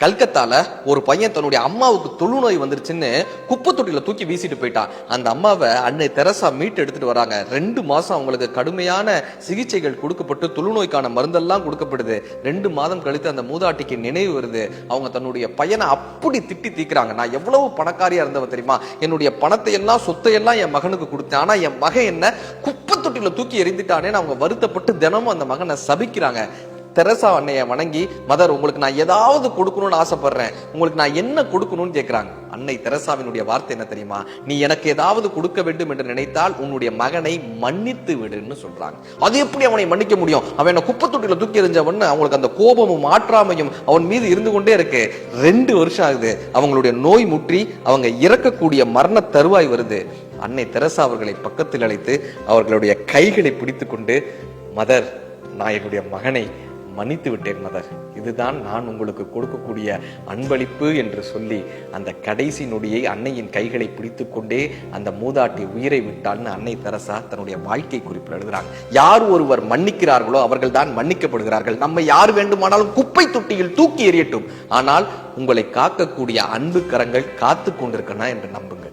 கல்கத்தால ஒரு பையன் தன்னுடைய அம்மாவுக்கு தொழுநோய் வந்துருச்சுன்னு குப்பை தொட்டில தூக்கி வீசிட்டு போயிட்டான். அந்த அம்மாவை அன்னை தெரசா மீட்டு எடுத்துட்டு வராங்க. 2 மாசம் அவங்களுக்கு கடுமையான சிகிச்சைகள் கொடுக்கப்பட்டு தொழுநோய்க்கான மருந்தெல்லாம் கொடுக்கப்படுது. 2 மாதம் கழித்து அந்த மூதாட்டிக்கு நினைவு வருது. அவங்க தன்னுடைய பையனை அப்படி திட்டி தீக்குறாங்க. நான் எவ்வளவு பணக்காரியா இருந்தவ தெரியுமா, என்னுடைய பணத்தை எல்லாம் சொத்தை எல்லாம் என் மகனுக்கு கொடுத்தேன், ஆனா என் மகன் என்ன குப்பை தொட்டில தூக்கி எறிந்துட்டானேன்னு அவங்க வருத்தப்பட்டு தினமும் அந்த மகனை சபிக்கிறாங்க. தெரசா அன்னைய வணங்கி, மதர் உங்களுக்கு நான் ஏதாவது கொடுக்கணும்னு ஆசைப்படுறேன், உங்களுக்கு நான் என்ன கொடுக்கணும்னு கேட்கிறாங்க. அன்னை தெரசாவினுடைய வார்த்தை என்ன தெரியுமா, நீ எனக்கு ஏதாவது கொடுக்க வேண்டும் என்று நினைத்தால் உன்னுடைய மகனை மன்னித்து விடுன்னு சொல்றாங்க. அது எப்படி அவனை மன்னிக்க முடியும், அவன் என்ன குப்பை தொட்டில தூக்கி எறிஞ்சவன்னு அவங்களுக்கு அந்த கோபமும் ஆற்றாமையும் அவன் மீது இருந்து கொண்டே இருக்கு. 2 வருஷம் ஆகுது, அவங்களுடைய நோய் முற்றி அவங்க இறக்கக்கூடிய மரண தருவாய் வருது. அன்னை தெரசா அவர்களை பக்கத்தில் அழைத்து அவர்களுடைய கைகளை பிடித்து கொண்டு, மதர் நான் என்னுடைய மகனை மன்னித்து விட்டேன் மதர், இதுதான் நான் உங்களுக்கு கொடுக்கக்கூடிய அன்பளிப்பு என்று சொல்லி அந்த கடைசி நொடியை அன்னையின் கைகளை பிடித்து கொண்டே அந்த மூதாட்டி உயிரை விட்டாள்னு அன்னை தெரசா தன்னுடைய வாழ்க்கை குறிப்பில் எழுதுறாங்க. யார் ஒருவர் மன்னிக்கிறார்களோ அவர்கள் தான் மன்னிக்கப்படுகிறார்கள். நம்ம யார் வேண்டுமானாலும் குப்பை தொட்டியில் தூக்கி எறியட்டும், ஆனால் உங்களை காக்கக்கூடிய அன்பு கரங்கள் காத்து கொண்டிருக்கணும் என்று நம்புங்க.